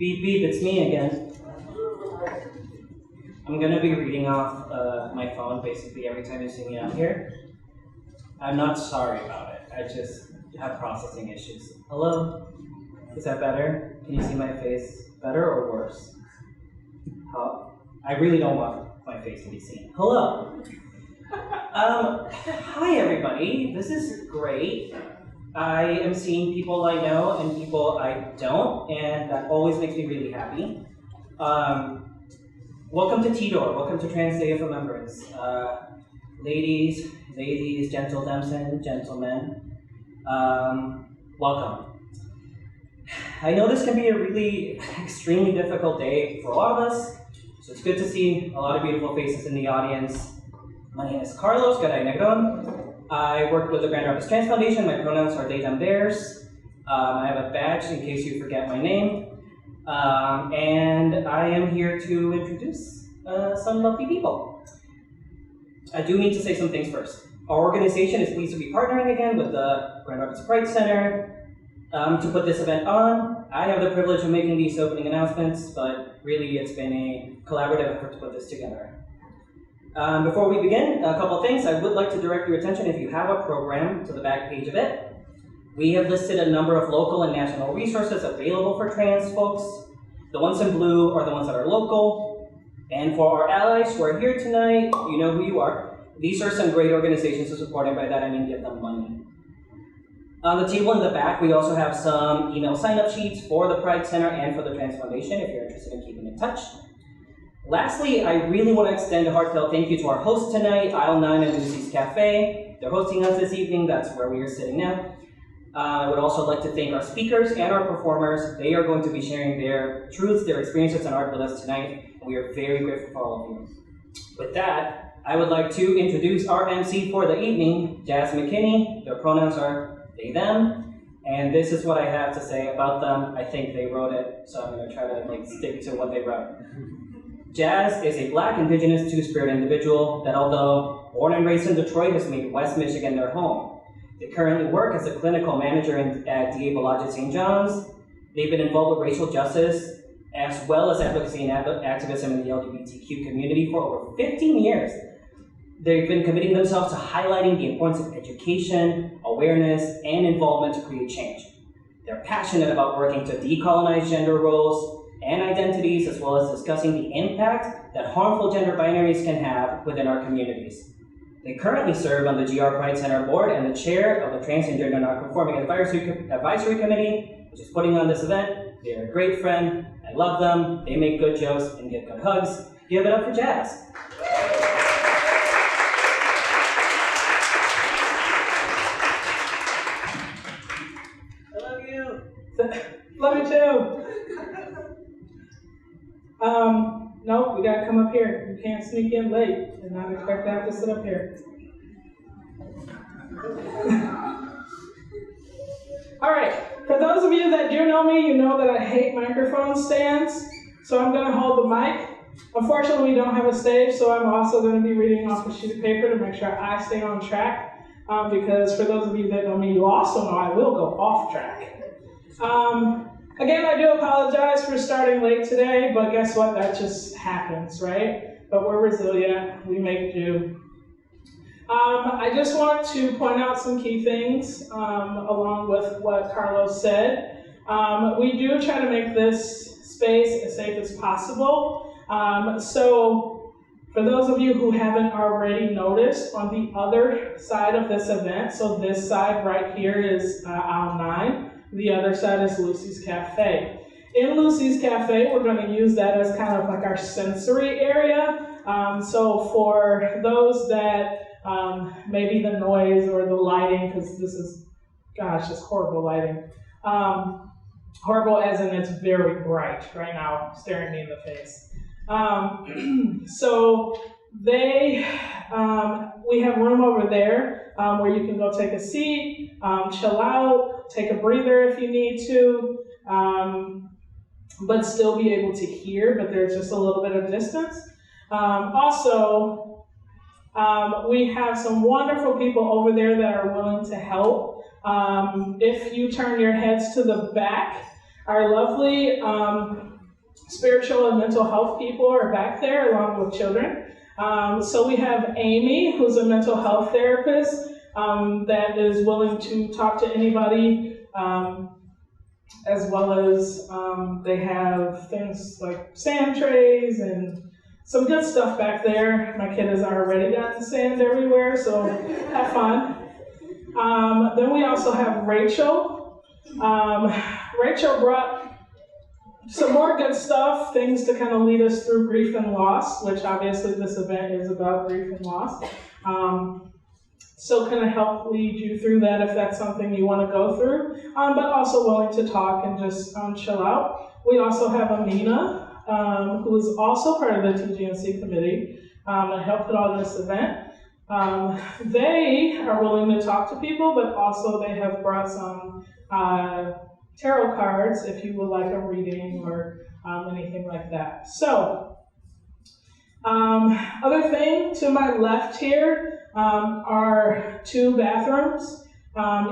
Beep beep, it's me again. I'm gonna be reading off my phone basically every time you see me out here. I'm not sorry about it, I just have processing issues. Hello? Is that better? Can you see my face better or worse? I really don't want my face to be seen. Hello? Hi everybody, this is great. I am seeing people I know and people I don't, and that always makes me really happy. Welcome to TDOR, welcome to Transgender Day of Remembrance. Ladies, gentlemen, welcome. I know this can be a really extremely difficult day for a lot of us, so it's good to see a lot of beautiful faces in the audience. My name is Carlos Garay Negron. I work with the Grand Rapids Trans Foundation. My pronouns are they, them, theirs. I have a badge in case you forget my name. And I am here to introduce some lovely people. I do need to say some things first. Our organization is pleased to be partnering again with the Grand Rapids Pride Center to put this event on. I have the privilege of making these opening announcements, but really it's been a collaborative effort to put this together. Before we begin, a couple of things. I would like to direct your attention, if you have a program, to the back page of it. We have listed a number of local and national resources available for trans folks. The ones in blue are the ones that are local. And for our allies who are here tonight, you know who you are. These are some great organizations to support, and by that I mean give them money. On the table in the back, we also have some email sign-up sheets for the Pride Center and for the Trans Foundation if you're interested in keeping in touch. Lastly, I really want to extend a heartfelt thank you to our hosts tonight, Aisle 9 and Lucy's Cafe. They're hosting us this evening. That's where we are sitting now. I would also like to thank our speakers and our performers. They are going to be sharing their truths, their experiences, and art with us tonight. And we are very grateful for all of you. With that, I would like to introduce our MC for the evening, Jazz McKinney. Their pronouns are they, them. And this is what I have to say about them. I think they wrote it, so I'm going to try to stick to what they wrote. Jazz is a Black, Indigenous, Two-Spirit individual that, although born and raised in Detroit, has made West Michigan their home. They currently work as a clinical manager at DA Bellagio St. John's. They've been involved with racial justice, as well as advocacy and activism in the LGBTQ community for over 15 years. They've been committing themselves to highlighting the importance of education, awareness, and involvement to create change. They're passionate about working to decolonize gender roles and identities, as well as discussing the impact that harmful gender binaries can have within our communities. They currently serve on the GR Pride Center board and the chair of the Transgender Non-Conforming Advisory Committee, which is putting on this event. They're a great friend. I love them. They make good jokes and get good hugs. Give it up for Jazz. I love you. Love you too. No, we gotta come up here. You can't sneak in late and not expect to have to sit up here. All right, for those of you that do know me, you know that I hate microphone stands, so I'm gonna hold the mic. Unfortunately, we don't have a stage, so I'm also gonna be reading off a sheet of paper to make sure I stay on track, because for those of you that know me, you also know I will go off track. Again, I do apologize for starting late today, but guess what? That just happens, right? But we're resilient. We make do. I just want to point out some key things along with what Carlos said. We do try to make this space as safe as possible. So for those of you who haven't already noticed, on the other side of this event, so this side right here is aisle 9. The other side is Lucy's Cafe. In Lucy's Cafe, we're going to use that as kind of like our sensory area. So for those that maybe the noise or the lighting, because this is, gosh, it's horrible lighting. Horrible as in it's very bright right now, staring me in the face. So we have room over there where you can go take a seat, chill out, take a breather if you need to, but still be able to hear, but there's just a little bit of distance. Also, we have some wonderful people over there that are willing to help. If you turn your heads to the back, Our lovely spiritual and mental health people are back there along with children. So we have Amy, who's a mental health therapist that is willing to talk to anybody, as well as they have things like sand trays and some good stuff back there. My kid has already gotten sand everywhere, so have fun. Then we also have Rachel. Rachel brought some more good stuff, things to kind of lead us through grief and loss, which obviously this event is about grief and loss. So kind of help lead you through that if that's something you want to go through, but also willing to talk and just chill out. We also have Amina, who is also part of the TGNC committee and helped put on this event. They are willing to talk to people, but also they have brought some tarot cards if you would like a reading or anything like that. So, other thing to my left here are 2 bathrooms.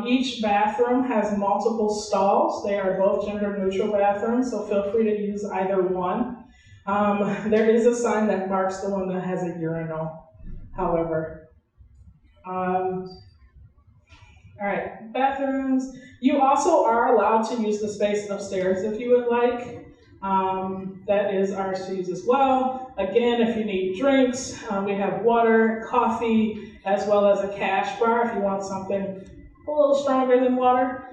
Each bathroom has multiple stalls. They are both gender neutral bathrooms, so feel free to use either one. There is a sign that marks the one that has a urinal, however. All right, bathrooms. You also are allowed to use the space upstairs if you would like. That is ours to use as well. Again, if you need drinks, we have water, coffee, as well as a cash bar if you want something a little stronger than water.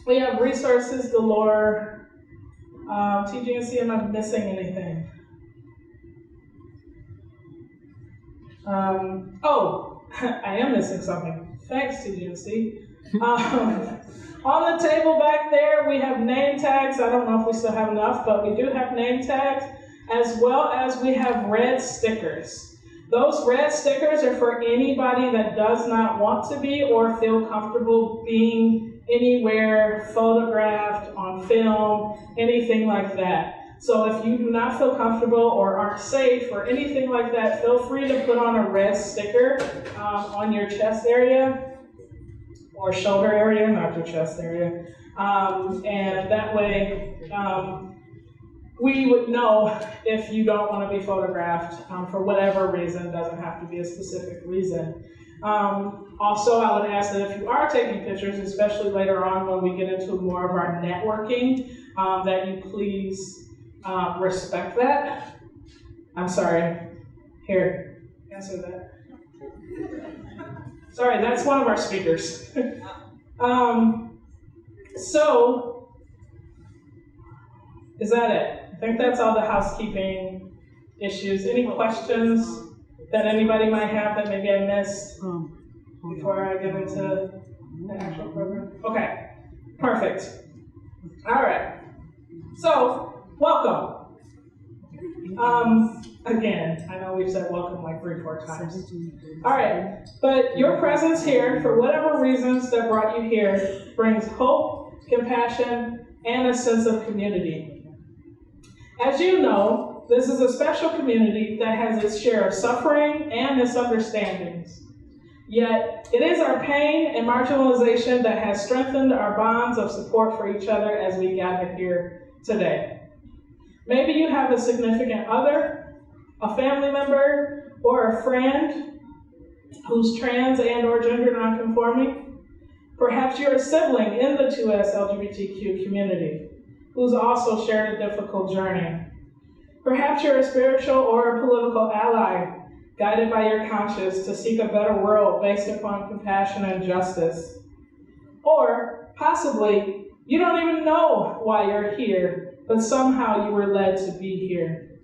We have resources galore. TGNC, am I missing anything? I am missing something. Thanks, TGNC. On the table back there, we have name tags. I don't know if we still have enough, but we do have name tags, as well as we have red stickers. Those red stickers are for anybody that does not want to be or feel comfortable being anywhere photographed, on film, anything like that. So if you do not feel comfortable or aren't safe or anything like that, feel free to put on a red sticker on your chest area or shoulder area, not your chest area. And that way we would know if you don't want to be photographed for whatever reason. It doesn't have to be a specific reason. Also, I would ask that if you are taking pictures, especially later on when we get into more of our networking, that you please respect that. I'm sorry. Here, answer that. Sorry, that's one of our speakers. So, is that it? I think that's all the housekeeping issues. Any questions that anybody might have that maybe I missed before I get into the actual program? Okay, perfect. All right. So, welcome. Again, I know we've said welcome like 3 or 4 times. All right, but your presence here, for whatever reasons that brought you here, brings hope, compassion, and a sense of community. As you know, this is a special community that has its share of suffering and misunderstandings. Yet, it is our pain and marginalization that has strengthened our bonds of support for each other as we gather here today. Maybe you have a significant other, a family member, or a friend who's trans and or gender nonconforming. Perhaps you're a sibling in the 2S LGBTQ community who's also shared a difficult journey. Perhaps you're a spiritual or a political ally guided by your conscience to seek a better world based upon compassion and justice. Or possibly you don't even know why you're here, but somehow you were led to be here.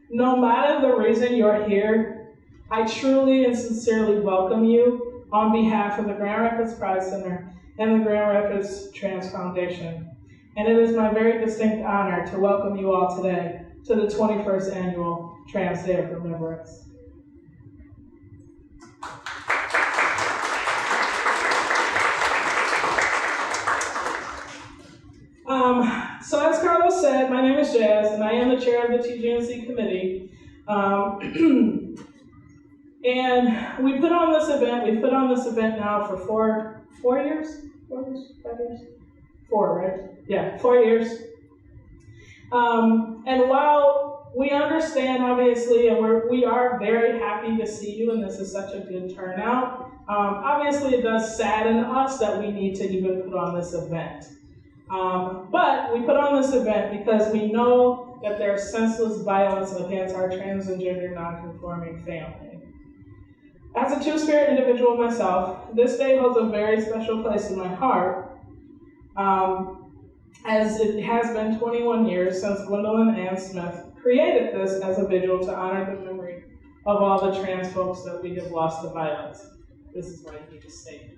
No matter the reason you're here, I truly and sincerely welcome you on behalf of the Grand Rapids Pride Center and the Grand Rapids Trans Foundation. And it is my very distinct honor to welcome you all today to the 21st Annual Trans Day of Remembrance. So as Carlos said, my name is Jazz, and I am the chair of the TGNC committee. And we put on this event. We've put on this event now for 4 years? 4 years? 5 years? 4, right? Yeah, 4 years. And while we understand, obviously, and we are very happy to see you, and this is such a good turnout, obviously it does sadden us that we need to even put on this event. But we put on this event because we know that there's senseless violence against our trans and gender nonconforming family. As a two-spirit individual myself, this day holds a very special place in my heart, as it has been 21 years since Gwendolyn Ann Smith created this as a vigil to honor the memory of all the trans folks that we have lost to violence. This is why you need to stay.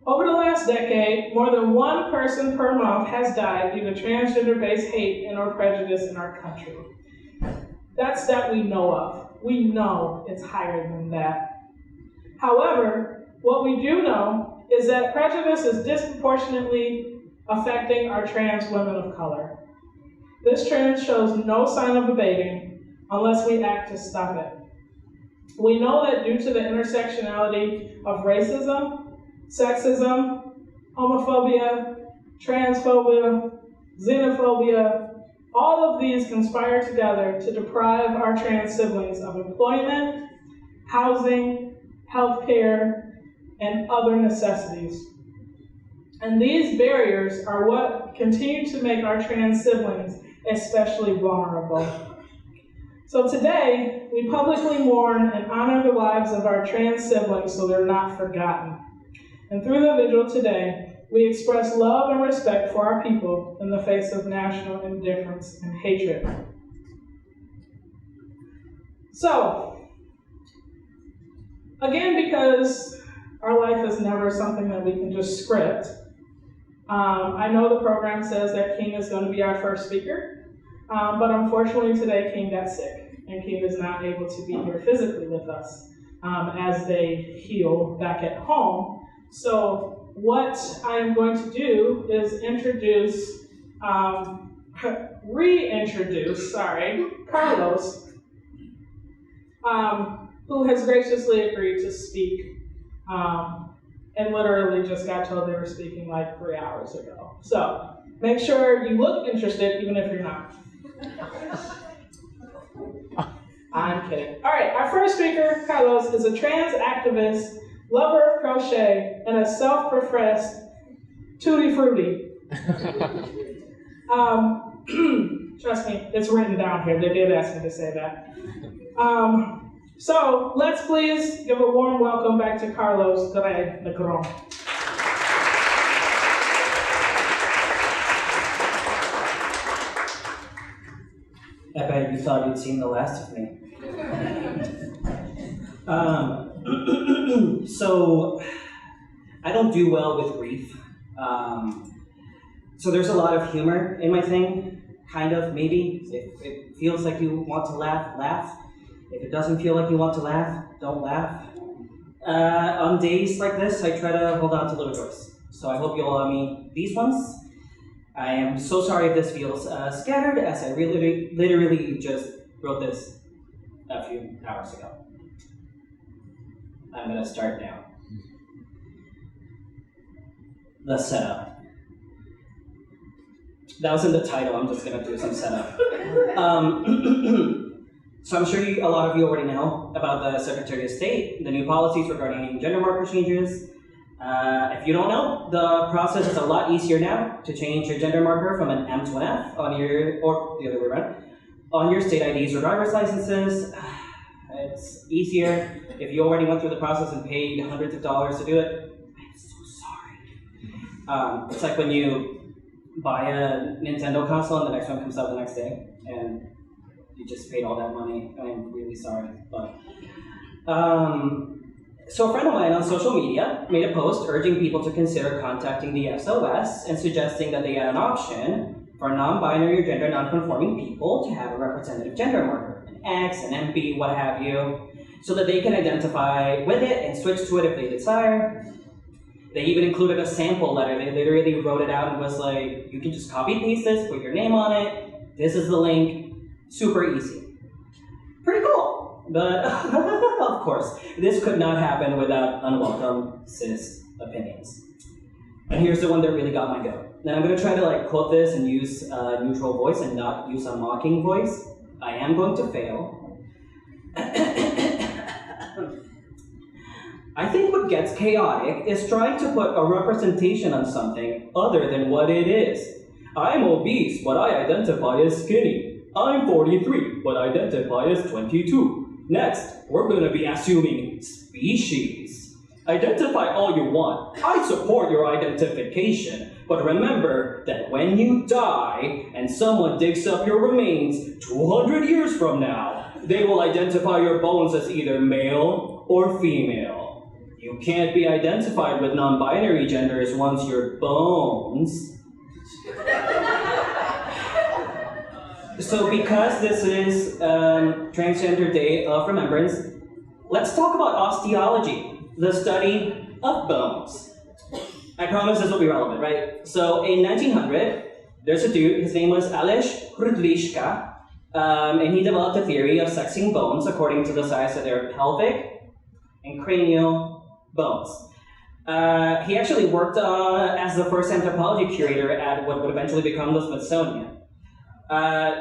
Over the last decade, more than one person per month has died due to transgender-based hate and or prejudice in our country. That's that we know of. We know it's higher than that. However, what we do know is that prejudice is disproportionately affecting our trans women of color. This trend shows no sign of abating unless we act to stop it. We know that due to the intersectionality of racism, sexism, homophobia, transphobia, xenophobia, all of these conspire together to deprive our trans siblings of employment, housing, healthcare, and other necessities. And these barriers are what continue to make our trans siblings especially vulnerable. So today, we publicly mourn and honor the lives of our trans siblings so they're not forgotten. And through the vigil today, we express love and respect for our people in the face of national indifference and hatred. So, again, because our life is never something that we can just script, I know the program says that King is going to be our first speaker, but unfortunately today King got sick, and King is not able to be here physically with us as they heal back at home. So what I am going to do is reintroduce Carlos, who has graciously agreed to speak, and literally just got told they were speaking like 3 hours ago. So make sure you look interested, even if you're not. I'm kidding. All right, our first speaker, Carlos, is a trans activist, lover of crochet, and a self-professed tutti frutti. Trust me, it's written down here. They did ask me to say that. So let's please give a warm welcome back to Carlos Negron. I bet you thought you'd seen the last of me. So, I don't do well with grief. So there's a lot of humor in my thing, kind of, maybe. If it feels like you want to laugh, laugh. If it doesn't feel like you want to laugh, don't laugh. On days like this, I try to hold on to little joys. So I hope you'll allow me these ones. I am so sorry if this feels scattered, as I literally just wrote this a few hours ago. I'm gonna start now. The setup. That was in the title, I'm just gonna do some setup. So I'm sure a lot of you already know about the Secretary of State, the new policies regarding gender marker changes. If you don't know, the process is a lot easier now to change your gender marker from an M to an F on your, or the other way around, on your state IDs or driver's licenses. It's easier. If you already went through the process and paid hundreds of dollars to do it, I'm so sorry. It's like when you buy a Nintendo console and the next one comes out the next day, and you just paid all that money. I'm really sorry, but so a friend of mine on social media made a post urging people to consider contacting the SOS and suggesting that they add an option for non-binary or gender non-conforming people to have a representative gender marker, an X, an MP, what have you, so that they can identify with it and switch to it if they desire. They even included a sample letter. They literally wrote it out and was like, you can just copy paste this, put your name on it, this is the link, super easy. Pretty cool. But of course, this could not happen without unwelcome cis opinions. And here's the one that really got my goat. Then I'm gonna try to like quote this and use a neutral voice and not use a mocking voice. I am going to fail. I think what gets chaotic is trying to put a representation on something other than what it is. I'm obese, but I identify as skinny. I'm 43, but identify as 22. Next, we're gonna be assuming species. Identify all you want. I support your identification, but remember that when you die and someone digs up your remains 200 years from now, they will identify your bones as either male or female. You can't be identified with non-binary genders once your bones. So because this is Transgender Day of Remembrance, let's talk about osteology, the study of bones. I promise this will be relevant, right? So in 1900, there's a dude, his name was Aleš Rudliška, and he developed a theory of sexing bones according to the size of their pelvic and cranial bones. He actually worked as the first anthropology curator at what would eventually become the Smithsonian.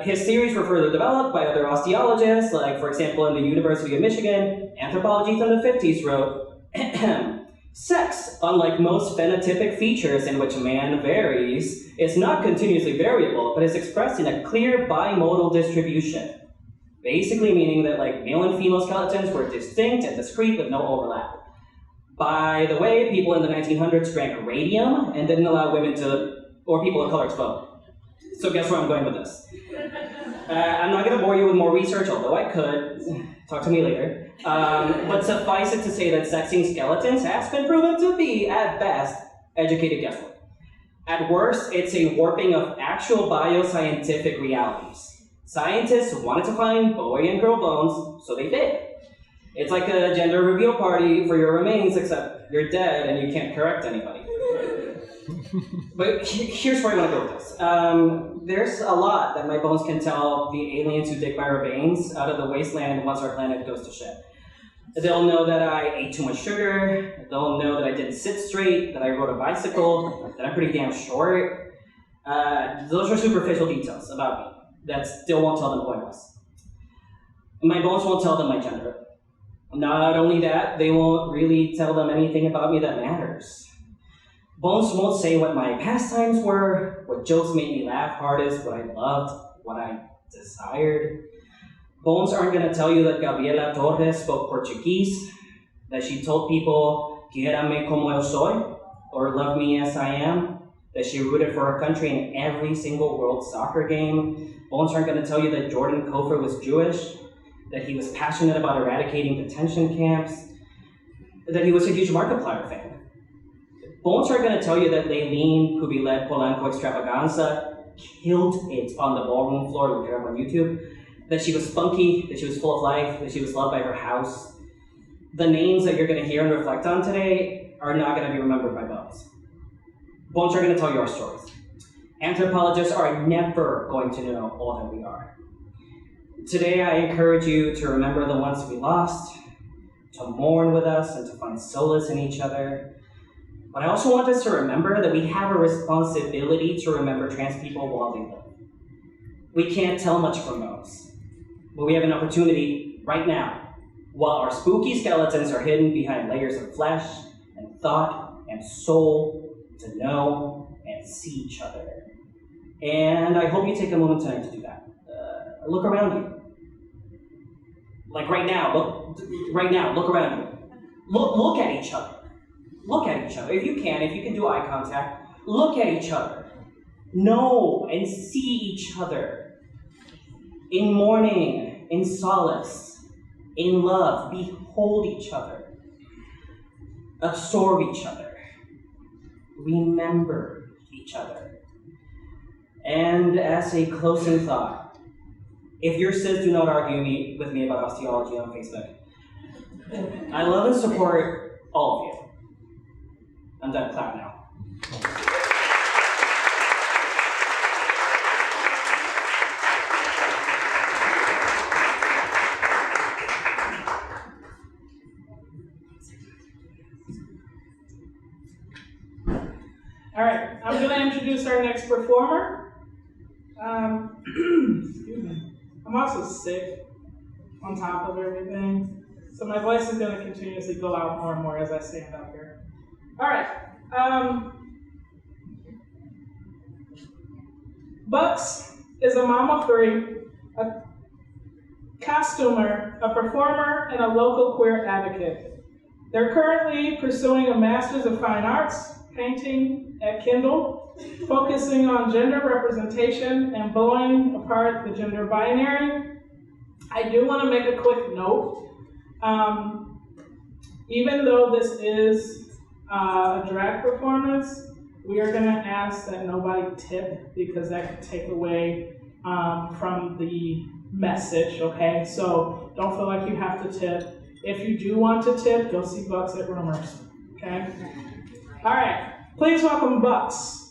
His theories were further developed by other osteologists, like, for example, in the University of Michigan, anthropologists in the 50s wrote, sex, unlike most phenotypic features in which man varies, is not continuously variable, but is expressed in a clear bimodal distribution. Basically meaning that like male and female skeletons were distinct and discrete with no overlap. By the way, people in the 1900s drank radium and didn't allow women or people of color to vote. So guess where I'm going with this? I'm not going to bore you with more research, although I could. Talk to me later. But suffice it to say that sexing skeletons has been proven to be, at best, educated guesswork. At worst, it's a warping of actual bioscientific realities. Scientists wanted to find boy and girl bones, so they did. It's like a gender reveal party for your remains, except you're dead and you can't correct anybody. But here's where I want to go with this. There's a lot that my bones can tell the aliens who dig my remains out of the wasteland once our planet goes to shit. They'll know that I ate too much sugar, they'll know that I didn't sit straight, that I rode a bicycle, that I'm pretty damn short. Those are superficial details about me that still won't tell them who I was. My bones won't tell them my gender. Not only that, they won't really tell them anything about me that matters. Bones won't say what my pastimes were, what jokes made me laugh hardest, what I loved, what I desired. Bones aren't going to tell you that Gabriela Torres spoke Portuguese, that she told people, "Quiérame como yo soy," or "love me as I am," that she rooted for her country in every single World Soccer game. Bones aren't going to tell you that Jordan Kofer was Jewish, that he was passionate about eradicating detention camps, that he was a huge Markiplier fan. Bones are going to tell you that Leilene Kubilet Polanco Extravaganza killed it on the ballroom floor, look it up on YouTube, that she was funky, that she was full of life, that she was loved by her house. The names that you're going to hear and reflect on today are not going to be remembered by Bones. Bones are going to tell you our stories. Anthropologists are never going to know all that we are. Today I encourage you to remember the ones we lost, to mourn with us and to find solace in each other. But I also want us to remember that we have a responsibility to remember trans people while they live. We can't tell much from those, but we have an opportunity right now, while our spooky skeletons are hidden behind layers of flesh and thought and soul, to know and see each other. And I hope you take a moment tonight to do that. Look around you. Like right now, look around you. Look at each other. Look at each other. If you can do eye contact, look at each other. Know and see each other. In mourning, in solace, in love, behold each other. Absorb each other. Remember each other. And as a closing thought, if your cis do not argue with me about osteology on Facebook, I love and support all of you. I'm done. Clap now. our next performer. Excuse me. I'm also sick on top of everything, so my voice is going to continuously go out more and more as I stand up here. All right. Bucks is a mom of three, a costumer, a performer, and a local queer advocate. They're currently pursuing a Master's of Fine Arts, painting at Kindle, focusing on gender representation and blowing apart the gender binary. I do want to make a quick note. Even though this is a drag performance, we are going to ask that nobody tip because that could take away from the message, okay? So don't feel like you have to tip. If you do want to tip, go see Bucks at Rumors, okay? All right, please welcome Bucks.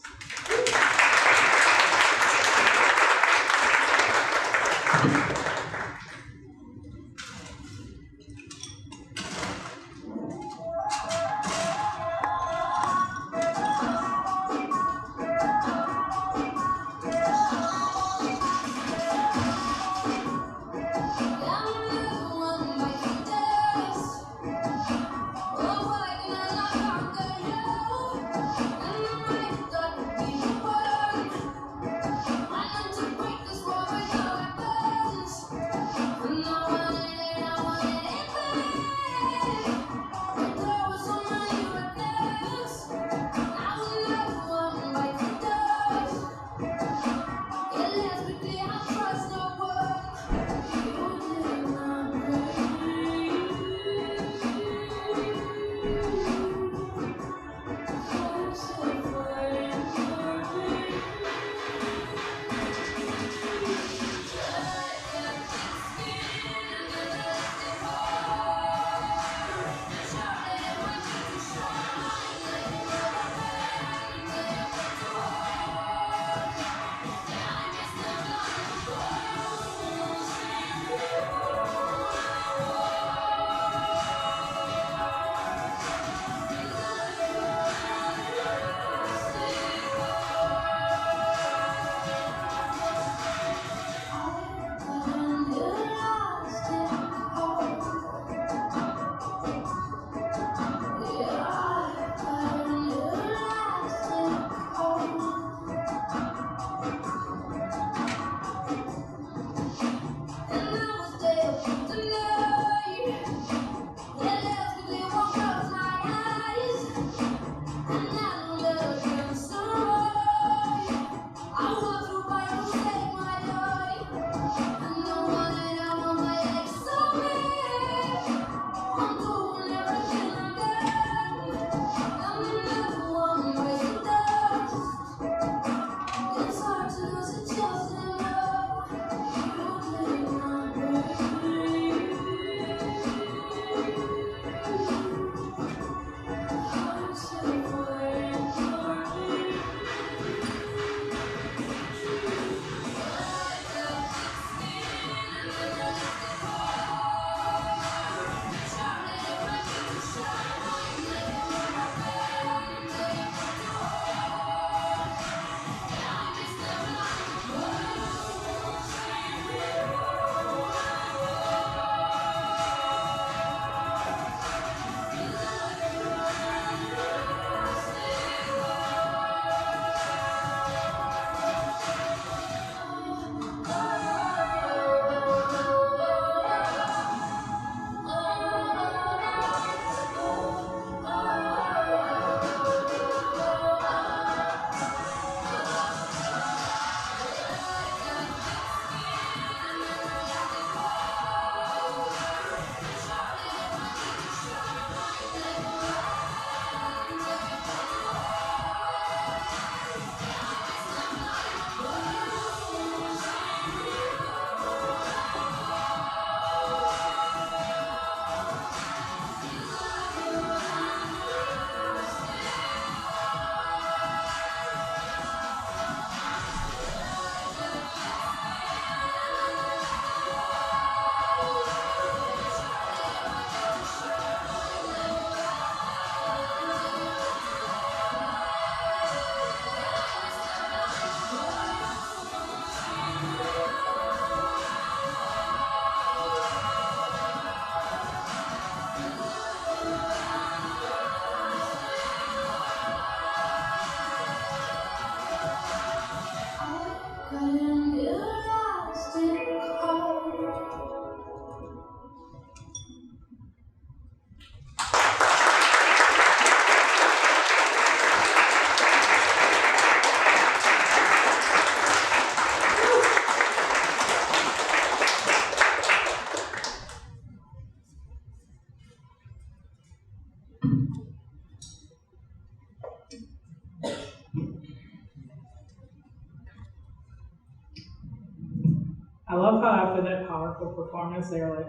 how after that powerful performance, they're like,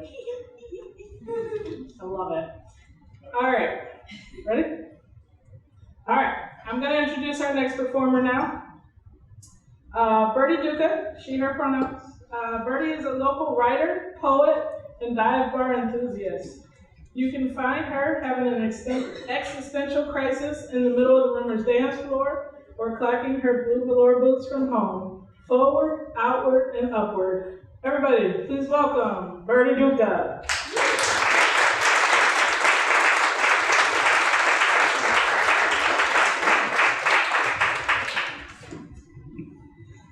I love it. All right, ready? All right, I'm gonna introduce our next performer now. Birdie Duca, she, her pronouns. Birdie is a local writer, poet, and dive bar enthusiast. You can find her having an existential crisis in the middle of the roomers dance floor, or clacking her blue velour boots from home. Forward, outward, and upward. Everybody, please welcome Birdie Duca.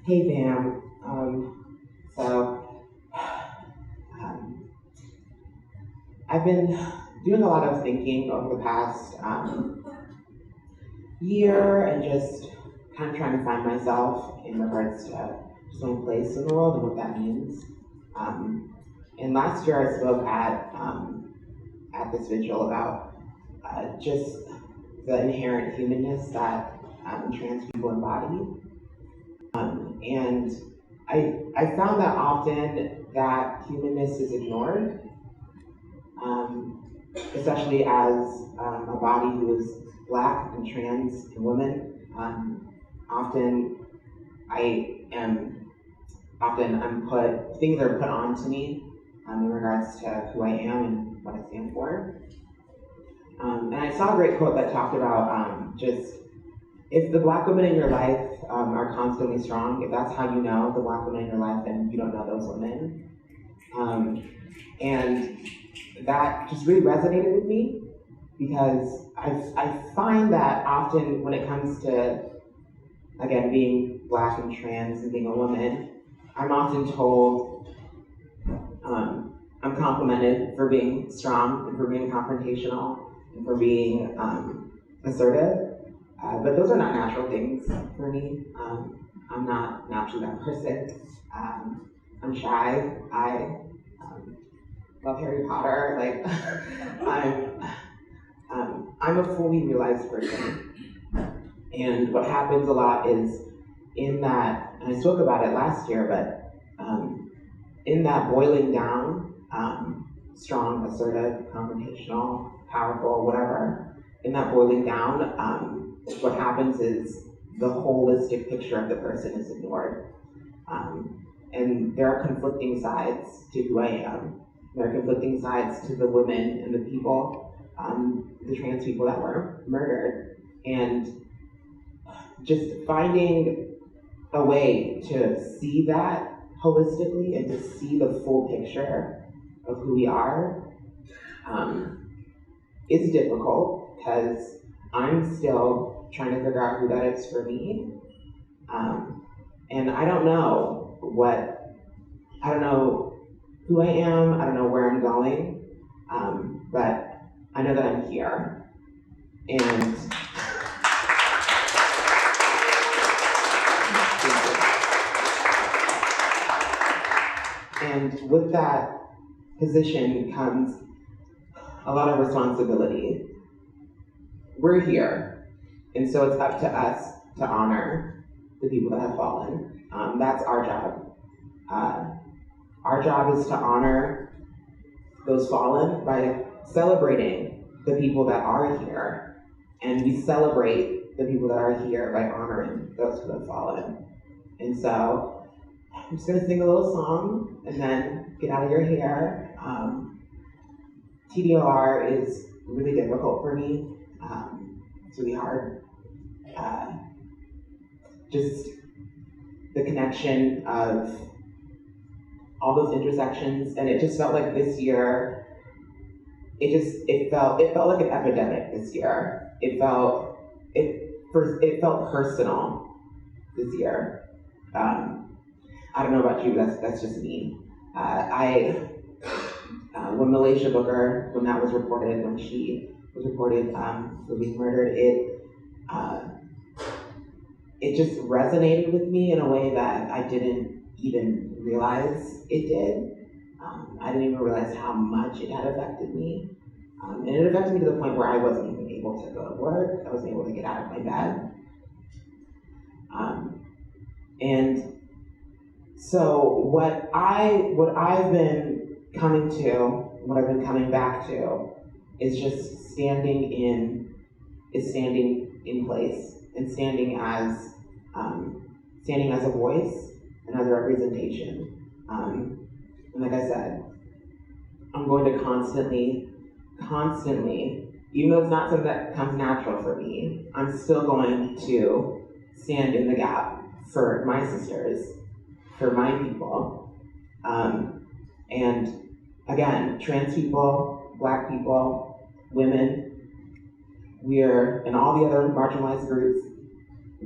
Hey, Bam. I've been doing a lot of thinking over the past year and just kind of trying to find myself in regards to just my place in the world and what that means. And last year I spoke at this vigil about just the inherent humanness that trans people embody. And I found that often that humanness is ignored, especially as a body who is Black and trans and woman. Things are put onto me in regards to who I am and what I stand for. And I saw a great quote that talked about just, if the Black women in your life are constantly strong, if that's how you know the Black women in your life, then you don't know those women. And that just really resonated with me, because I find that often when it comes to, again, being Black and trans and being a woman, I'm often told, I'm complimented for being strong and for being confrontational and for being assertive. But those are not natural things for me. I'm not naturally that person. I'm shy. I love Harry Potter. I'm a fully realized person. And what happens a lot is in that, and I spoke about it last year, but in that boiling down, strong, assertive, confrontational, powerful, whatever, in that boiling down, what happens is the holistic picture of the person is ignored. And there are conflicting sides to who I am. There are conflicting sides to the women and the people, the trans people that were murdered. And just finding a way to see that holistically and to see the full picture of who we are is difficult, because I'm still trying to figure out who that is for me. And I don't know who I am, I don't know where I'm going, but I know that I'm here. And with that position comes a lot of responsibility. We're here, and so it's up to us to honor the people that have fallen. That's our job. Our job is to honor those fallen by celebrating the people that are here, and we celebrate the people that are here by honoring those who have fallen. And so I'm just gonna sing a little song and then get out of your hair. TDOR is really difficult for me. It's really hard. Just the connection of all those intersections, and it just felt like this year, it felt like an epidemic this year. It felt personal this year. I don't know about you, but that's just me. When Malaysia Booker, when that was reported, when she was reported for being murdered, it just resonated with me in a way that I didn't even realize it did. I didn't even realize how much it had affected me. And it affected me to the point where I wasn't even able to go to work. I wasn't able to get out of my bed. And So what I've been coming back to is just standing in place and standing as a voice and as a representation. And like I said, I'm going to constantly, even though it's not something that comes natural for me, I'm still going to stand in the gap for my sisters, for my people. And again, trans people, Black people, women, and all the other marginalized groups,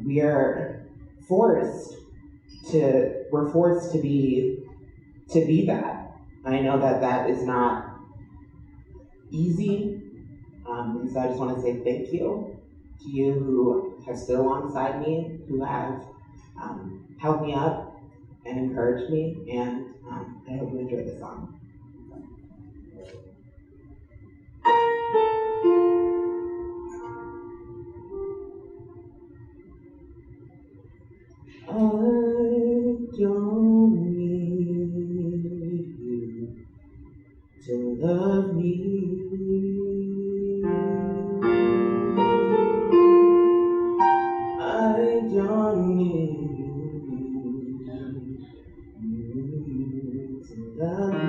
we're forced to be that. I know that is not easy, and so I just want to say thank you to you who have stood alongside me, who have held me up and encouraged me, and I hope you enjoy the song. I don't need you to love me. I don't need you to love me.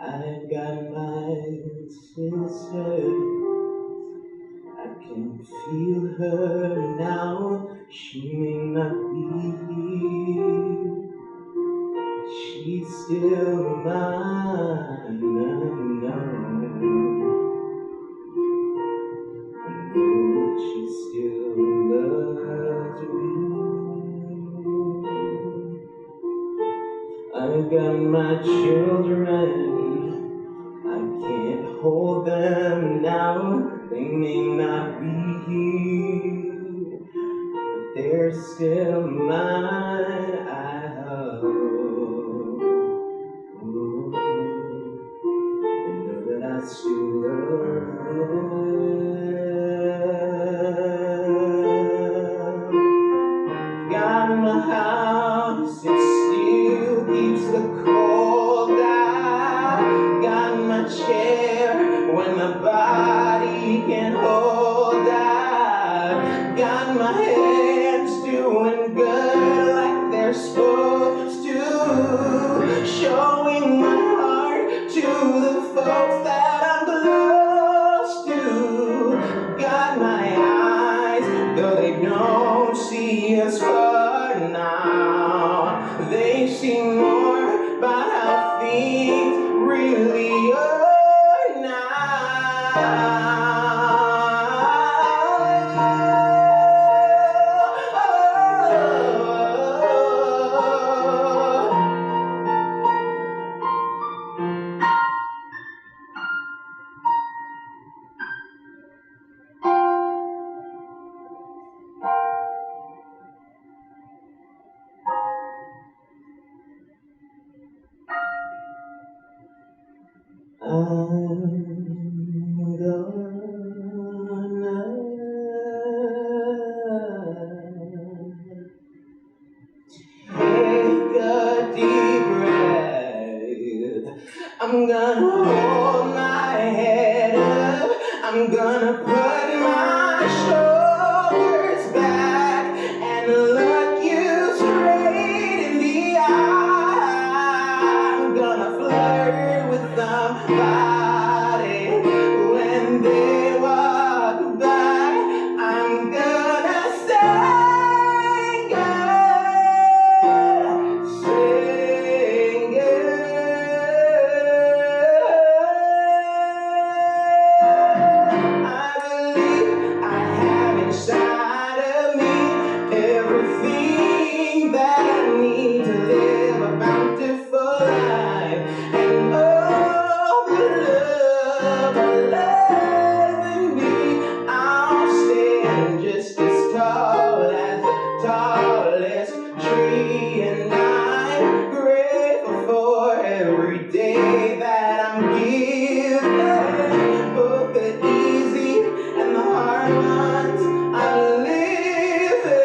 I've got my sister. I can feel her now. She may not be here. She's still mine. I know she still loves me. I've got my children. I can't hold them now. They may not be here, but they're still mine. I hope. They know that I still love them. Got my house, it still keeps the cold out. Got my chair when my body can't hold out. Got my hands doing good like they're supposed to. Showing my heart to the folks that I'm close to. Got my eyes, though they don't see us far now. They see more about how things really are now. I'm gonna hold my head up. I'm gonna put my shoulders back and look you straight in the eye. I'm gonna flirt with somebody when they walk by. I'm gonna say good, say good. Live a bountiful life, and all the that I'm giving, both the easy and the hard ones I'm living.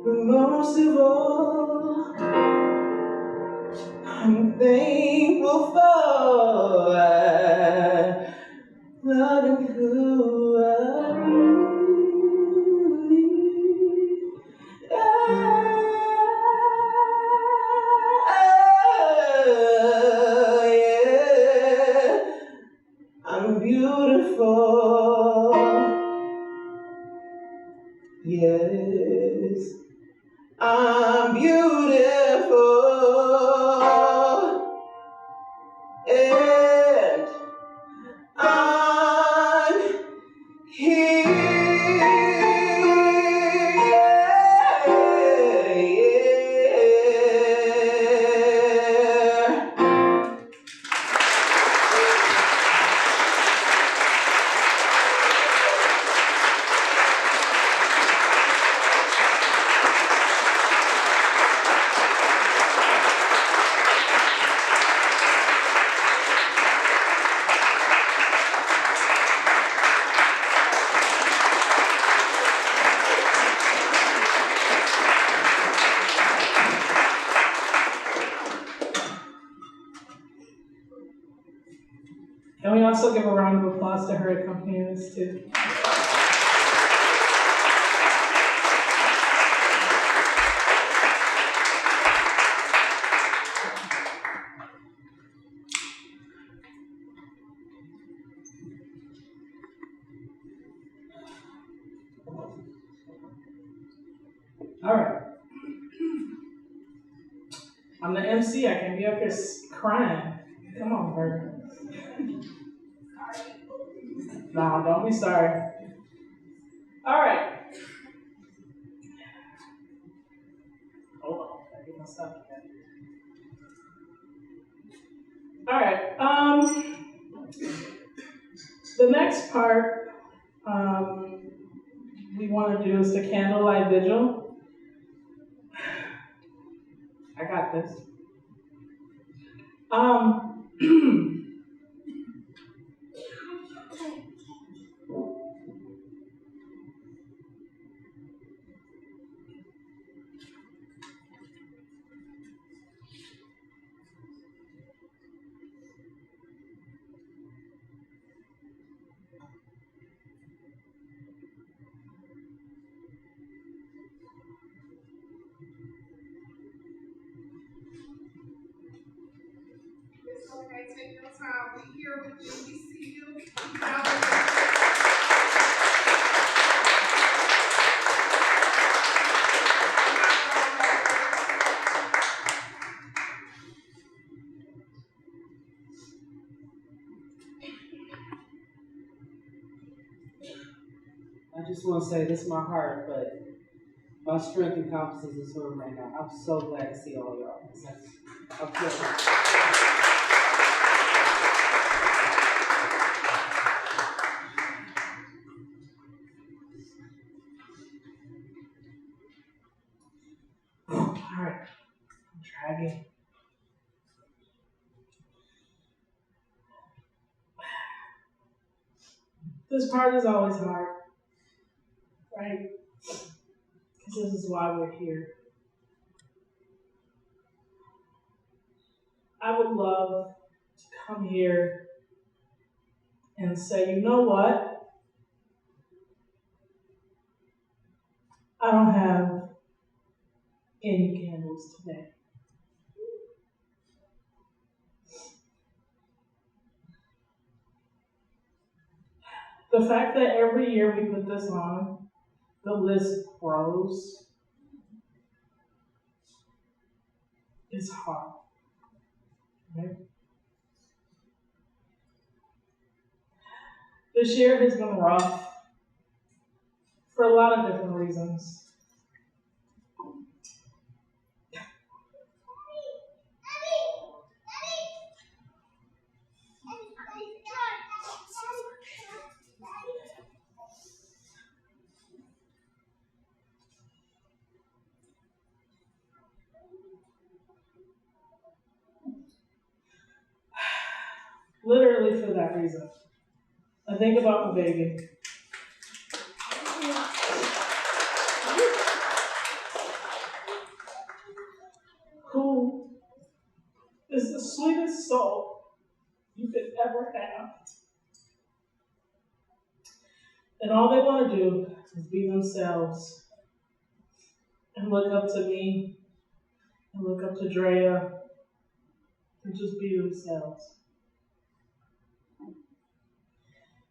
But most of all, I'm thankful for loving who I I'm beautiful, yes, I'm beautiful, and I'm here. And we also give a round of applause to her accompanist too. All right. I'm the MC. I can't be up here crying. Come on, Birdie. No, don't be sorry. All right. Hold on. I get my stuff together. All right. The next part we want to do is the candlelight vigil. I got this. It's okay, take your time. We're here with you. We see you. I just want to say this is my heart, but my strength encompasses this room right now. I'm so glad to see all y'all. I'm feeling. All right. Try again. This part is always hard, right? Because this is why we're here. I would love to come here and say, you know what? I don't have any candles today. The fact that every year we put this on, the list grows, is hard. Right? This year has been rough for a lot of different reasons. literally for that reason. I think about my baby. Who is the sweetest soul you could ever have. And all they want to do is be themselves and look up to me and look up to Drea and just be themselves.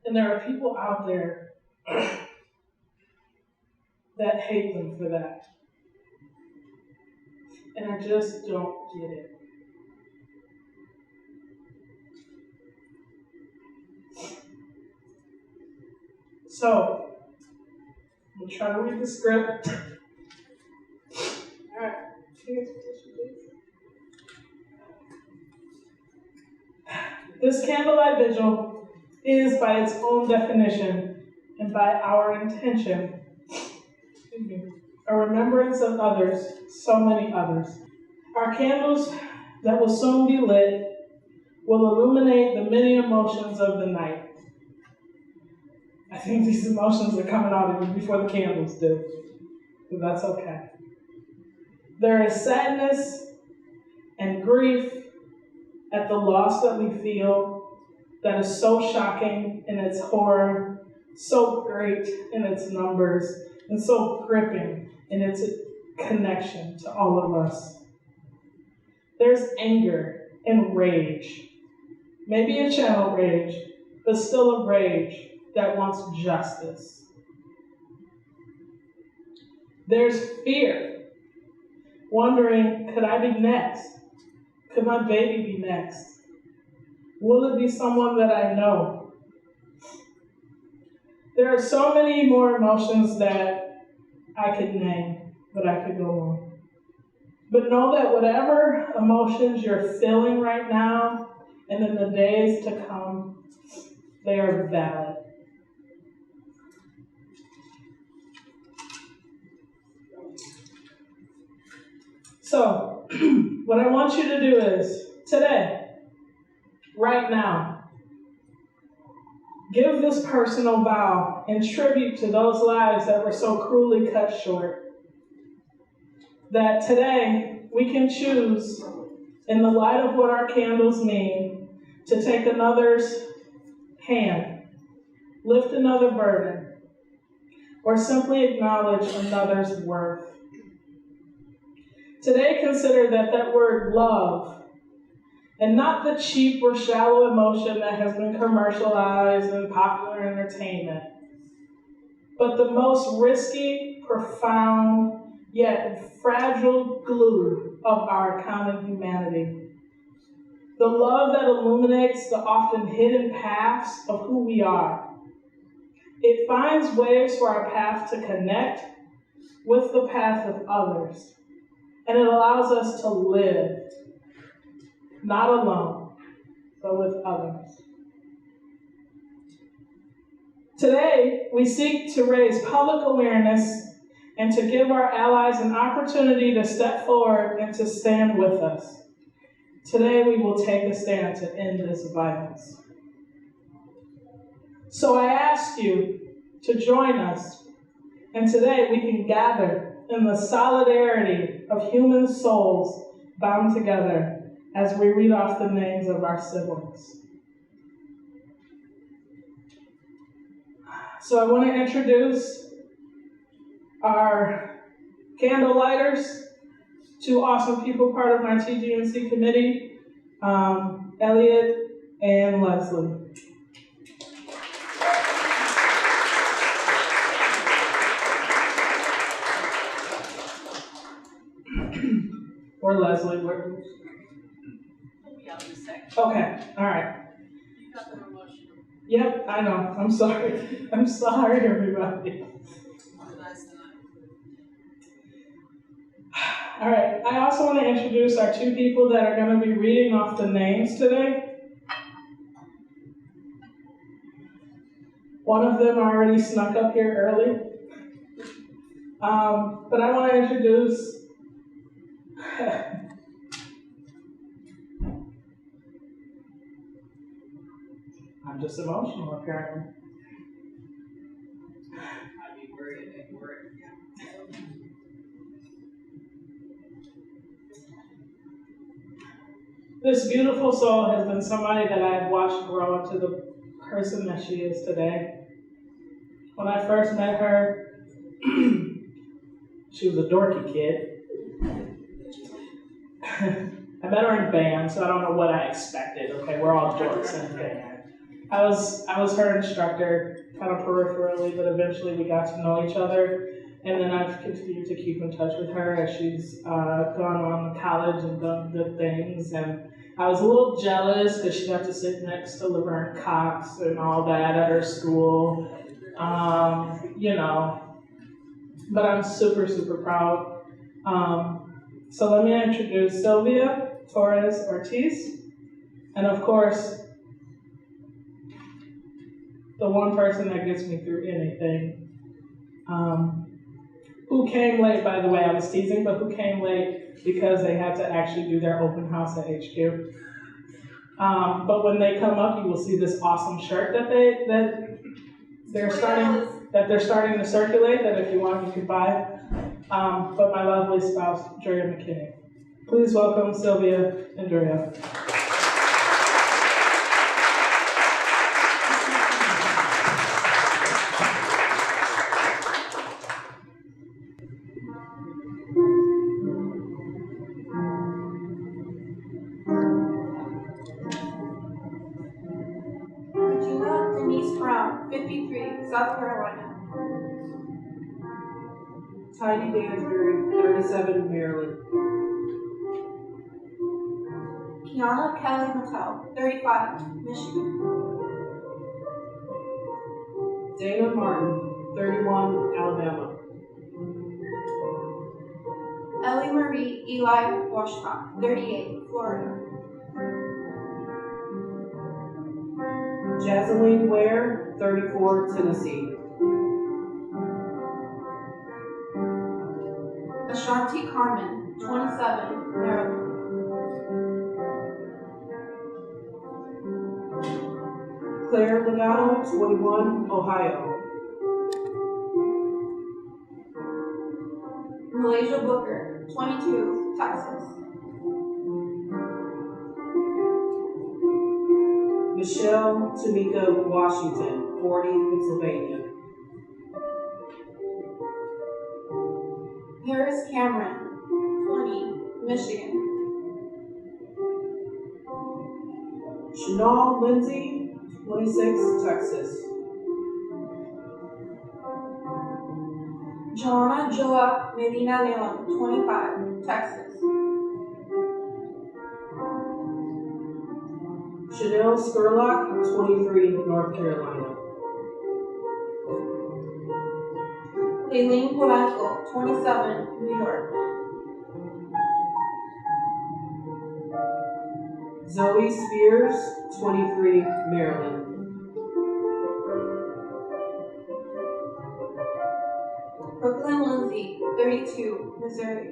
And there are people out there that hate them for that. And I just don't get it. So, we'll try to read the script. All right. This candlelight vigil is, by its own definition and by our intention, a remembrance of others, so many others. Our candles that will soon be lit will illuminate the many emotions of the night. I think these emotions are coming out even before the candles do, but that's okay. There is sadness and grief at the loss that we feel that is so shocking in its horror, so great in its numbers, and so gripping in its connection to all of us. There's anger and rage, maybe a channeled rage, but still a rage that wants justice. There's fear, wondering, could I be next? Could my baby be next? Will it be someone that I know? There are so many more emotions that I could name, but I could go on. But know that whatever emotions you're feeling right now and in the days to come, they are valid. So, what I want you to do is, today, right now, give this personal vow in tribute to those lives that were so cruelly cut short. That today, we can choose, in the light of what our candles mean, to take another's hand, lift another burden, or simply acknowledge another's worth. Today, consider that word love, and not the cheap or shallow emotion that has been commercialized in popular entertainment, but the most risky, profound, yet fragile glue of our common humanity. The love that illuminates the often hidden paths of who we are. It finds ways for our path to connect with the path of others. And it allows us to live, not alone, but with others. Today, we seek to raise public awareness and to give our allies an opportunity to step forward and to stand with us. Today, we will take a stand to end this violence. So I ask you to join us, and today we can gather in the solidarity of human souls bound together as we read off the names of our siblings. So I want to introduce our candle lighters, two awesome people part of my TGNC committee, Elliot and Leslie. Or Leslie, where? We'll be out in a second. Okay, all right. You got the emotion. Yep, I know. I'm sorry. I'm sorry, everybody. All right, I also want to introduce our two people that are going to be reading off the names today. One of them already snuck up here early. But I want to introduce just emotional, apparently. This beautiful soul has been somebody that I've watched grow into the person that she is today. When I first met her, she was a dorky kid. I met her in band, so I don't know what I expected. Okay, we're all dorks in band. I was her instructor, kind of peripherally, but eventually we got to know each other. And then I've continued to keep in touch with her as she's gone on to college and done good things. And I was a little jealous because she got to sit next to Laverne Cox and all that at her school. But I'm super, super proud. So let me introduce Sylvia Torres Ortiz. And of course, the one person that gets me through anything. Who came late, by the way, I was teasing, but who came late because they had to actually do their open house at HQ. But when they come up, you will see this awesome shirt that they're starting to circulate, that if you want, you can buy. But my lovely spouse, Drea McKinney. Please welcome Sylvia and Drea. Brown, 53, South Carolina. Heidi Dansbury, 37, Maryland. Kiana Kelly Mattel, 35, Michigan. Dana Martin, 31, Alabama. Ellie Marie Eli Washcott, 38, Florida. Jazeline Ware, 34, Tennessee. Ashanti Carmen, 27, Maryland. Claire Legato, 21, Ohio. Malaysia Booker, 22, Texas. Michelle Tamika Washington, 40, Pennsylvania. Harris Cameron, 20, Michigan. Chanel Lindsay, 26, Texas. Joanna Joa Medina Leon, 25, Texas. Chanel Spurlock, 23, North Carolina. Aileen Polanco, 27, New York. Zoe Spears, 23, Maryland. Brooklyn Lindsay, 32, Missouri.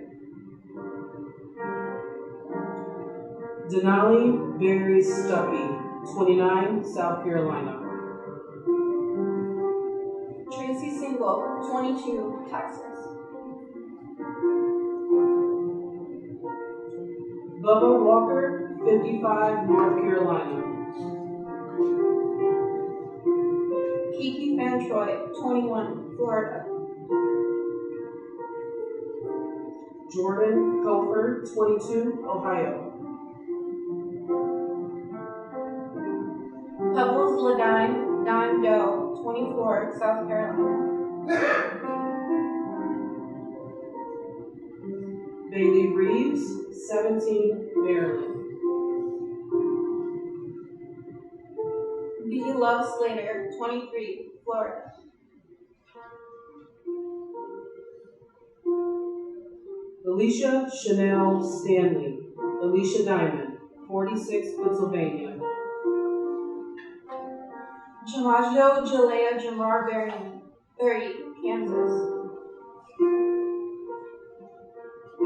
Denali Berry Stuckey, 29, South Carolina. Tracy Single, 22, Texas. Bubba Walker, 55, North Carolina. Kiki Fantroy, 21, Florida. Jordan Cofer, 22, Ohio. Pebbles Ladine, Dime Doe, 24, South Carolina. Bailey Reeves, 17, Maryland. B. Love Slater, 23, Florida. Alicia Chanel Stanley, Alicia Diamond, 46, Pennsylvania. Jamajo Jalea Jamar Bernier, 30, Kansas.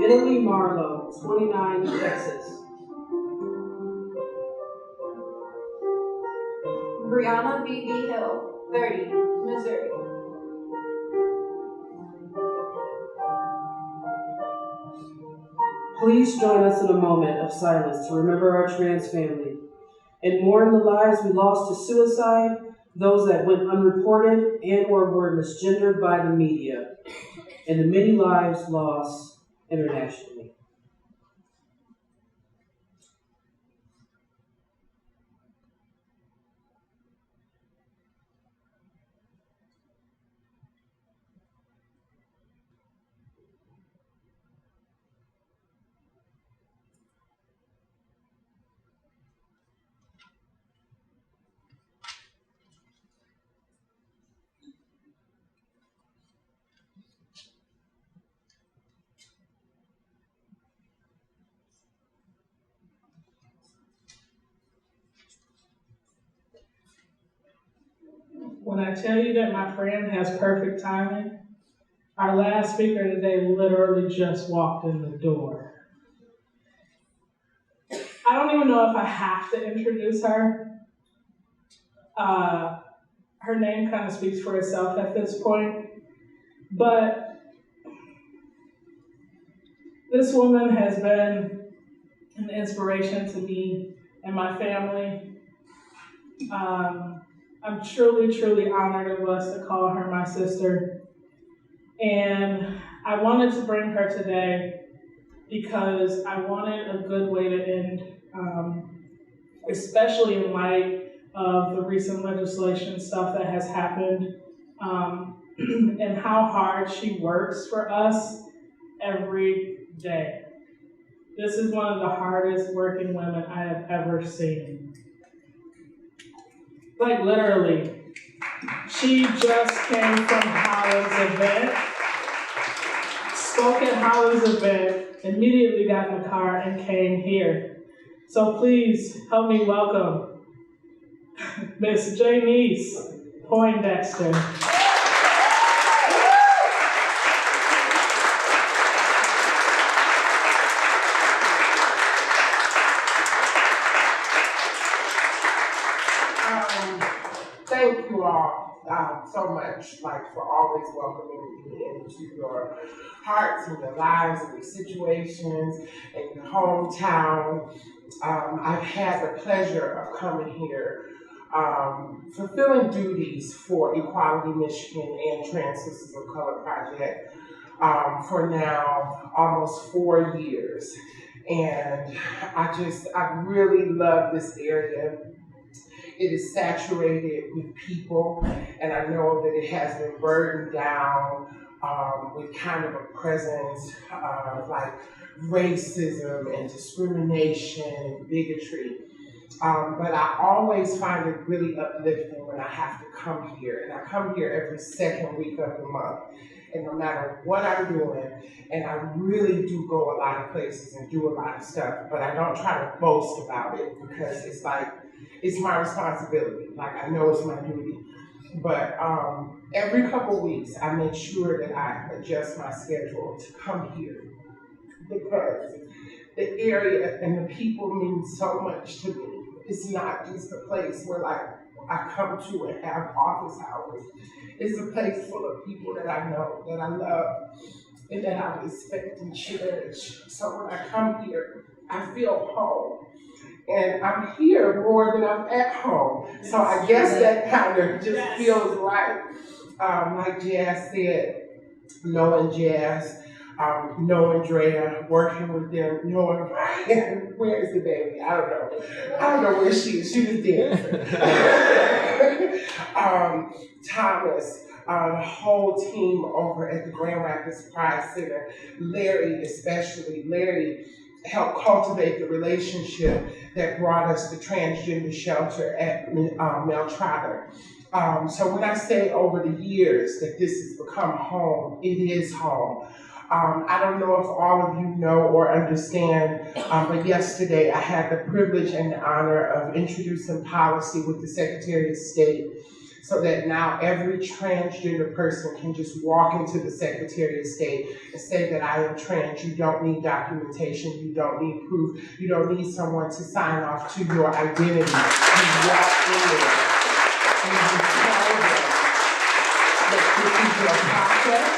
Italy Marlowe, 29, Texas. Brianna B.B. Hill, Birdie, Missouri. Please join us in a moment of silence to remember our trans family and mourn the lives we lost to suicide, those that went unreported and or were misgendered by the media, and the many lives lost internationally. When I tell you that my friend has perfect timing, our last speaker today literally just walked in the door. I don't even know if I have to introduce her. Her name kind of speaks for itself at this point, but this woman has been an inspiration to me and my family. I'm truly, truly honored of us to call her my sister. And I wanted to bring her today because I wanted a good way to end, especially in light of the recent legislation stuff that has happened, and how hard she works for us every day. This is one of the hardest working women I have ever seen. Like literally, she just came from Holland's event, spoke at Holland's event, immediately got in the car and came here. So please help me welcome Miss Jeynce Poindexter. Thank you all so much, for always welcoming me into your hearts and your lives and your situations and your hometown. I've had the pleasure of coming here, fulfilling duties for Equality Michigan and Trans Sisters of Color Project for now almost 4 years. And I really love this area. It is saturated with people, and I know that it has been burdened down with kind of a presence of racism and discrimination and bigotry. But I always find it really uplifting when I have to come here, and I come here every second week of the month. And no matter what I'm doing, and I really do go a lot of places and do a lot of stuff, but I don't try to boast about it because it's my responsibility. I know it's my duty. But every couple weeks, I make sure that I adjust my schedule to come here because the area and the people mean so much to me. It's not just a place where I come to and have office hours. It's a place full of people that I know, that I love, and that I respect and cherish. So when I come here, I feel home. And I'm here more than I'm at home. So I guess that kind of just feels right. Like Jazz said, knowing Jazz, knowing Drea, working with them, knowing Ryan, where is the baby? I don't know where she is. She was dancing. Thomas, the whole team over at the Grand Rapids Pride Center, Larry especially. Larry helped cultivate the relationship that brought us the transgender shelter at Mel Trotter. So when I say over the years that this has become home, it is home. I don't know if all of you know or understand, but yesterday I had the privilege and the honor of introducing policy with the Secretary of State so that now every transgender person can just walk into the Secretary of State and say that I am trans. You don't need documentation, you don't need proof, you don't need someone to sign off to your identity. You walk in there. and you tell them that this is your process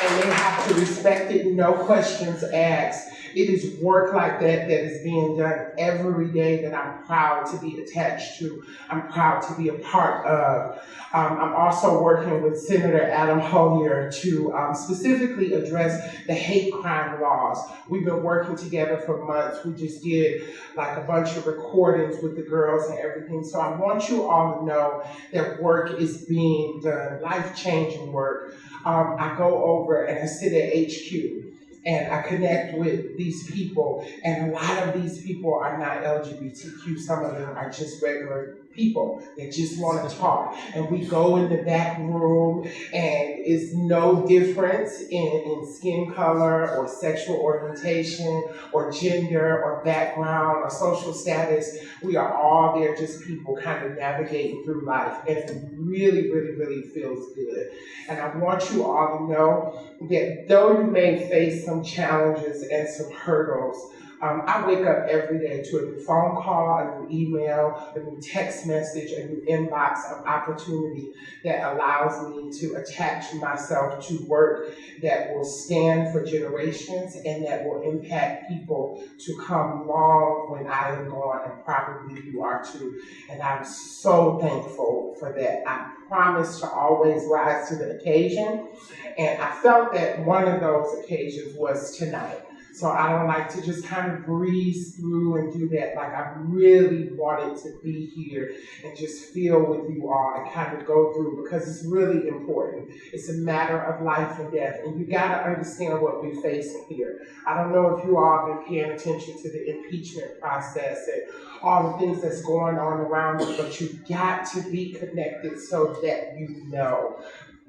and they have to respect it, no questions asked. It is work like that that is being done every day that I'm proud to be attached to. I'm proud to be a part of. I'm also working with Senator Adam Holyer to specifically address the hate crime laws. We've been working together for months. We just did like a bunch of recordings with the girls and everything. So I want you all to know that work is being done, life-changing work. I go over and I sit at HQ. And I connect with these people, and a lot of these people are not LGBTQ. Some of them are just regular people that just want to talk. And we go in the back room, and it's no difference in skin color or sexual orientation or gender or background or social status. We are all there, just people kind of navigating through life, and it really, really, really feels good. And I want you all to know that though you may face some challenges and some hurdles, I wake up every day to a new phone call, a new email, a new text message, a new inbox of opportunity that allows me to attach myself to work that will stand for generations and that will impact people to come long when I am gone, and probably you are too. And I'm so thankful for that. I promise to always rise to the occasion, and I felt that one of those occasions was tonight. So I don't like to just kind of breeze through and do that. Like, I really wanted to be here and just feel with you all and kind of go through, because it's really important. It's a matter of life and death, and you gotta understand what we're facing here. I don't know if you all have been paying attention to the impeachment process and all the things that's going on around us, but you've got to be connected so that you know.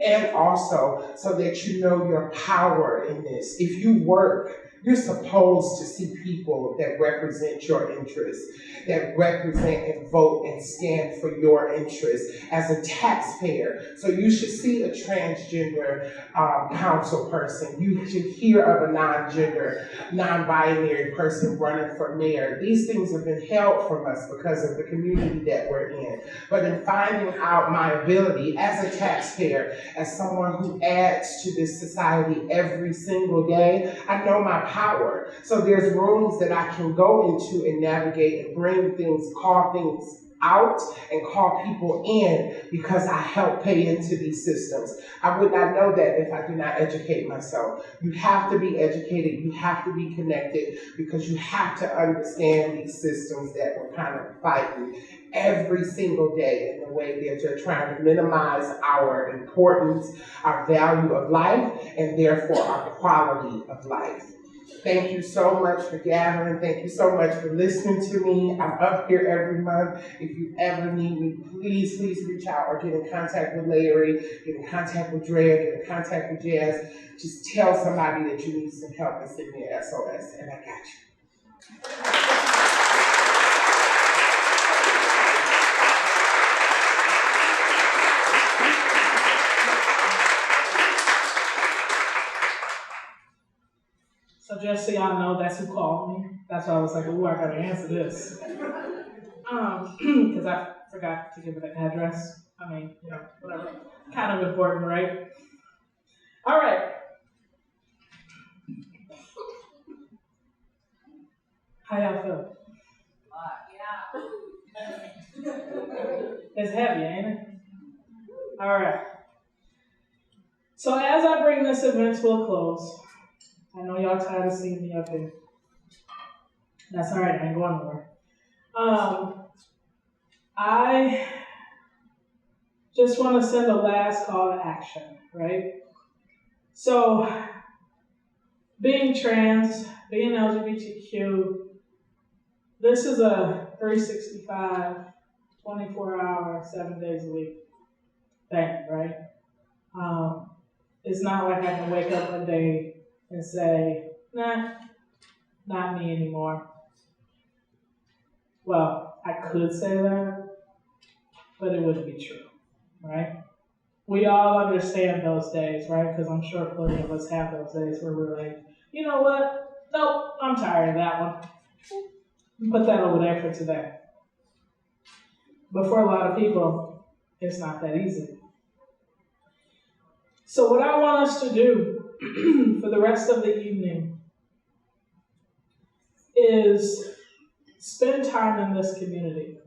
And also so that you know your power in this. If you work, you're supposed to see people that represent your interests, that represent and vote and stand for your interests as a taxpayer. So you should see a transgender council person. You should hear of a non-gender, non-binary person running for mayor. These things have been held from us because of the community that we're in. But in finding out my ability as a taxpayer, as someone who adds to this society every single day, I know my power. So there's rooms that I can go into and navigate and bring things, call things out and call people in, because I help pay into these systems. I would not know that if I do not educate myself. You have to be educated, you have to be connected, because you have to understand these systems that we're kind of fighting every single day in the way that they're trying to minimize our importance, our value of life, and therefore our quality of life. Thank you so much for gathering. Thank you so much for listening to me. I'm up here every month. If you ever need me, please reach out or get in contact with Larry, get in contact with Drea, get in contact with Jazz. Just tell somebody that you need some help and send me an SOS, and I got you. So just so y'all know, that's who called me. That's why I was like, ooh, I gotta answer this. Because I forgot to give it an address. I mean, you know, whatever. Kind of important, right? All right. How y'all feel? Yeah. It's heavy, ain't it? All right. So as I bring this event to a close, I know y'all tired of seeing me up here. That's all right, I ain't going nowhere. I just want to send a last call to action, right? So, being trans, being LGBTQ, this is a 365, 24-hour, 7 days a week thing, right? It's not like I can wake up one day and say, nah, not me anymore. Well, I could say that, but it wouldn't be true, right? We all understand those days, right? Because I'm sure plenty of us have those days where we're like, you know what? Nope, I'm tired of that one. Put that over there for today. But for a lot of people, It's not that easy. So what I want us to do for the rest of the evening is spend time in this community.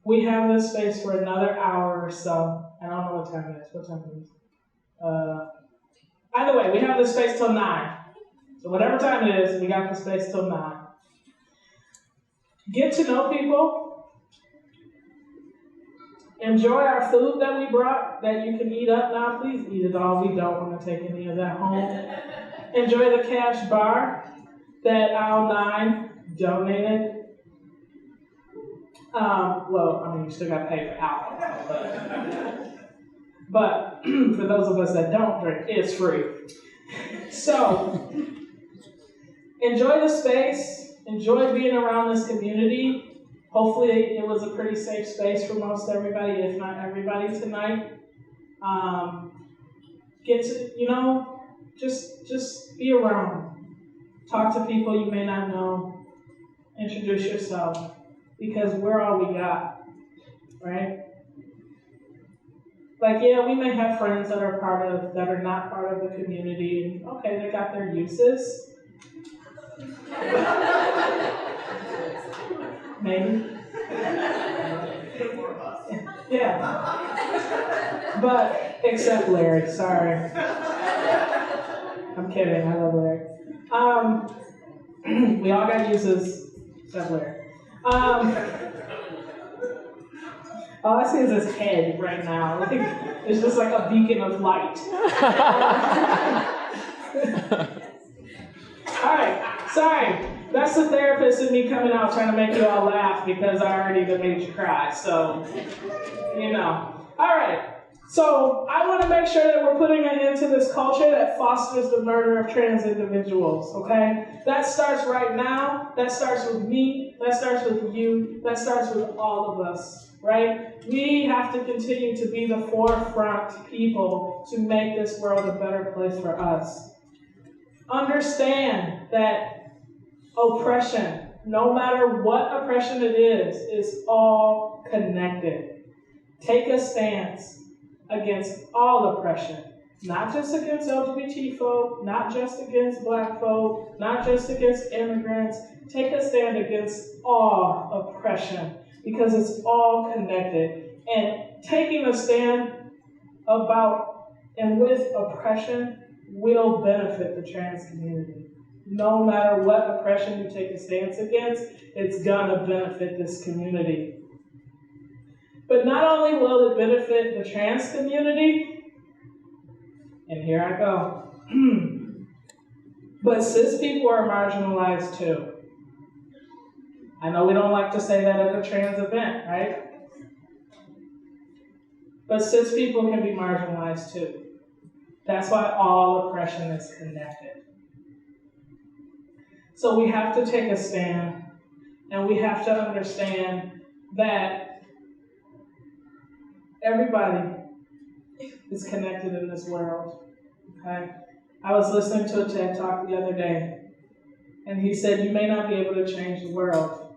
We have this space for another hour or so. I don't know what time it is. What time it is? Either way, we have this space till 9. So whatever time it is, we got the space till 9. Get to know people. Enjoy our food that we brought that you can eat up now. Please eat it all. We don't want to take any of that home. Enjoy the cash bar that aisle 9 donated. Well, I mean, you still got to pay for alcohol, but for those of us that don't drink, it's free. So, enjoy the space. Enjoy being around this community. Hopefully, it was a pretty safe space for most everybody, if not everybody tonight. Get to, just be around. Talk to people you may not know. Introduce yourself. Because we're all we got, right? Like, yeah, we may have friends that are not part of the community. Okay, they got their uses. Maybe. Yeah. But, except Larry, sorry. I'm kidding, I love Larry. We all got uses, except Larry. All I see is his head right now. Like, it's just like a beacon of light. All right, sorry. That's the therapist in me coming out trying to make you all laugh because I already made you cry. So, All right. So I want to make sure that we're putting an end to this culture that fosters the murder of trans individuals, okay? That starts right now. That starts with me. That starts with you. That starts with all of us, right? We have to continue to be the forefront people to make this world a better place for us. Understand that oppression, no matter what oppression it is all connected. Take a stance against all oppression, not just against LGBT folk, not just against Black folk, not just against immigrants. Take a stand against all oppression because it's all connected. And taking a stand about and with oppression will benefit the trans community. No matter what oppression you take a stance against, it's gonna benefit this community. But not only will it benefit the trans community, and here I go, but cis people are marginalized too. I know we don't like to say that at a trans event, right? But cis people can be marginalized too. That's why all oppression is connected. So we have to take a stand, and we have to understand that everybody is connected in this world, okay? I was listening to a TED Talk the other day, and he said, you may not be able to change the world,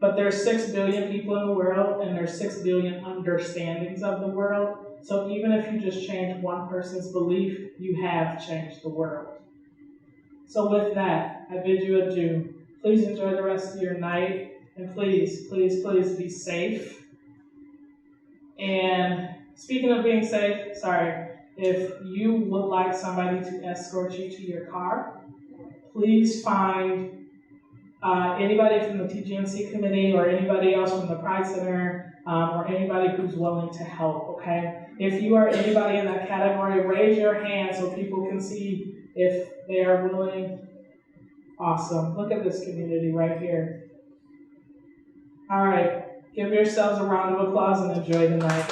but there's 6 billion people in the world, and there's 6 billion understandings of the world. So even if you just change one person's belief, you have changed the world. So with that, I bid you adieu. Please enjoy the rest of your night, and please, please, please be safe. And speaking of being safe, if you would like somebody to escort you to your car, please find anybody from the TGNC committee or anybody else from the Pride Center or anybody who's willing to help, okay? If you are anybody in that category, raise your hand so people can see if they are willing. Awesome. Look at this community right here. All right. Give yourselves a round of applause and enjoy the night.